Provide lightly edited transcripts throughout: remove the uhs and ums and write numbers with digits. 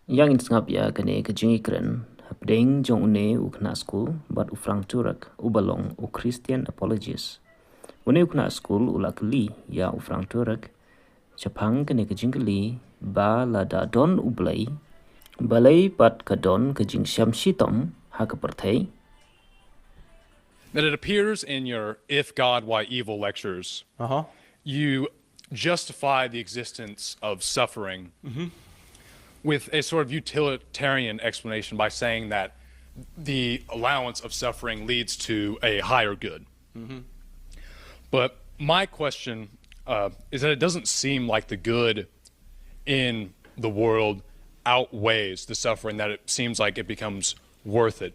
Yang insngap ya kene ke jingkylli hapdeng jong une ukna skul but ufrang turak ubalong u Christian apologies. Une ukna skul ulakli ya ufrang turak chapang kene ke jingkylli ba la da don ublay balay pat ka don ke jing shamshitom ha ka perthei. That it appears in your If God, Why Evil lectures, you justify the existence of suffering with a sort of utilitarian explanation by saying that the allowance of suffering leads to a higher good. But my question is that it doesn't seem like the good in the world outweighs the suffering, that it seems like it becomes worth it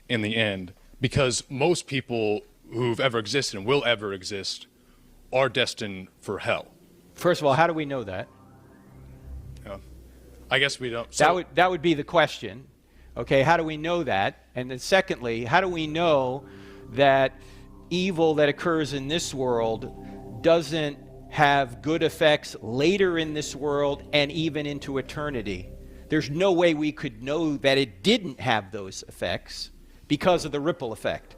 in the end, because most people who've ever existed and will ever exist are destined for hell. First of all, how do we know that? I guess we don't. So, that would be the question. Okay, how do we know that? And then secondly, how do we know that evil that occurs in this world doesn't have good effects later in this world and even into eternity? There's no way we could know that it didn't have those effects because of the ripple effect.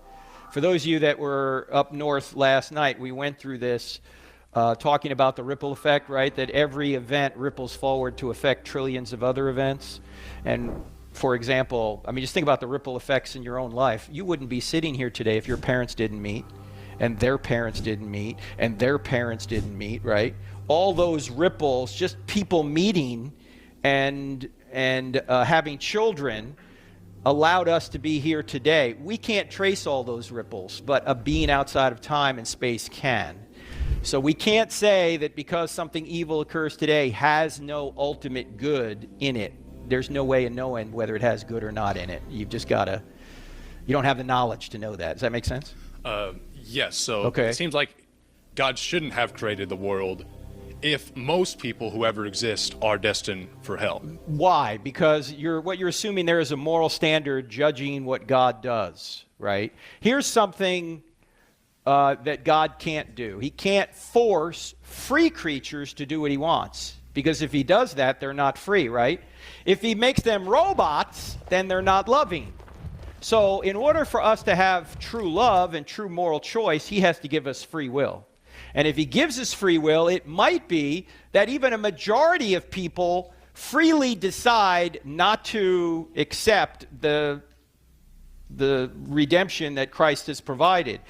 For those of you that were up north last night, we went through this talking about the ripple effect, right? That every event ripples forward to affect trillions of other events. And for example, I mean, just think about the ripple effects in your own life. You wouldn't be sitting here today if your parents didn't meet, and their parents didn't meet, and their parents didn't meet, right? All those ripples, just people meeting and having children, allowed us to be here today. We can't trace all those ripples, but a being outside of time and space can. So we can't say that because something evil occurs today has no ultimate good in it. There's no way of knowing whether it has good or not in it. You've just got to, you don't have the knowledge to know that. Does that make sense? yes, so Okay. It seems like God shouldn't have created the world if most people who ever exist are destined for hell. Why? Because what you're assuming there is a moral standard judging what God does, right? Here's something that God can't do. He can't force free creatures to do what he wants, because if he does that, they're not free, right? If he makes them robots, then they're not loving. So in order for us to have true love and true moral choice, he has to give us free will. And if he gives us free will, it might be that even a majority of people freely decide not to accept the redemption that Christ has provided.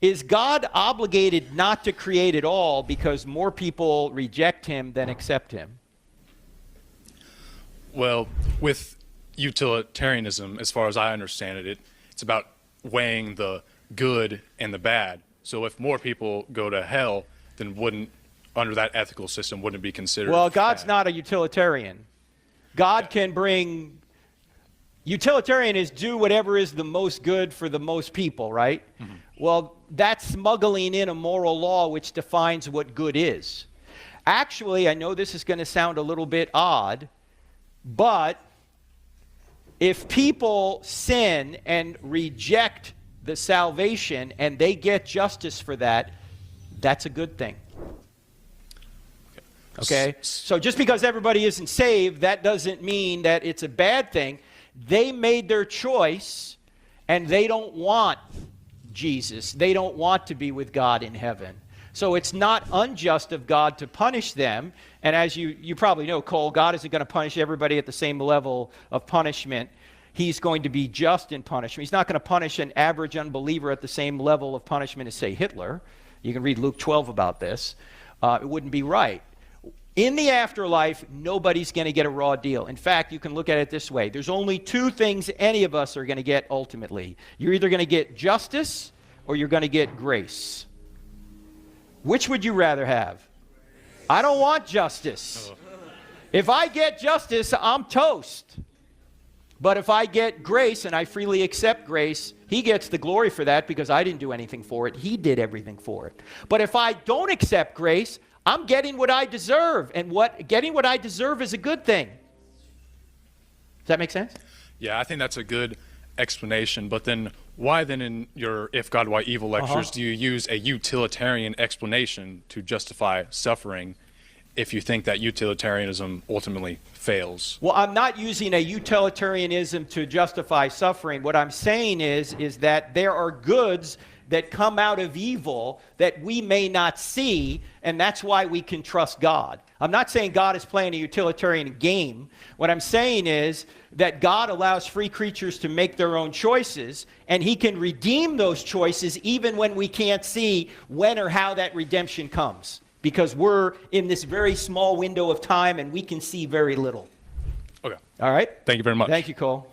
Is God obligated not to create at all because more people reject him than accept him? Well, with utilitarianism, as far as I understand it, it's about weighing the good and the bad. So if more people go to hell, then under that ethical system, wouldn't it be considered Well, God's bad? not a utilitarian. God can bring... Utilitarian is do whatever is the most good for the most people, right? Mm-hmm. Well, that's smuggling in a moral law which defines what good is. Actually, I know this is going to sound a little bit odd, but if people sin and reject the salvation and they get justice for that, that's a good thing. Okay? So just because everybody isn't saved, that doesn't mean that it's a bad thing. They made their choice, and they don't want Jesus. They don't want to be with God in heaven. So it's not unjust of God to punish them. And as you probably know, Cole, God isn't going to punish everybody at the same level of punishment. He's going to be just in punishment. He's not going to punish an average unbeliever at the same level of punishment as, say, Hitler. You can read Luke 12 about this. It wouldn't be right. In the afterlife, nobody's going to get a raw deal. In fact, you can look at it this way. There's only two things any of us are going to get ultimately. You're either going to get justice or you're going to get grace. Which would you rather have? I don't want justice. If I get justice, I'm toast. But if I get grace and I freely accept grace, he gets the glory for that because I didn't do anything for it. He did everything for it. But if I don't accept grace, I'm getting what I deserve, and getting what I deserve is a good thing. Does that make sense? Yeah, I think that's a good explanation, but then why then in your If God, Why Evil lectures do you use a utilitarian explanation to justify suffering if you think that utilitarianism ultimately fails. Well, I'm not using a utilitarianism to justify suffering. What I'm saying is that there are goods that come out of evil that we may not see, and that's why we can trust God. I'm not saying God is playing a utilitarian game. What I'm saying is that God allows free creatures to make their own choices, and he can redeem those choices even when we can't see when or how that redemption comes, because we're in this very small window of time and we can see very little. Okay. All right? Thank you very much. Thank you, Cole.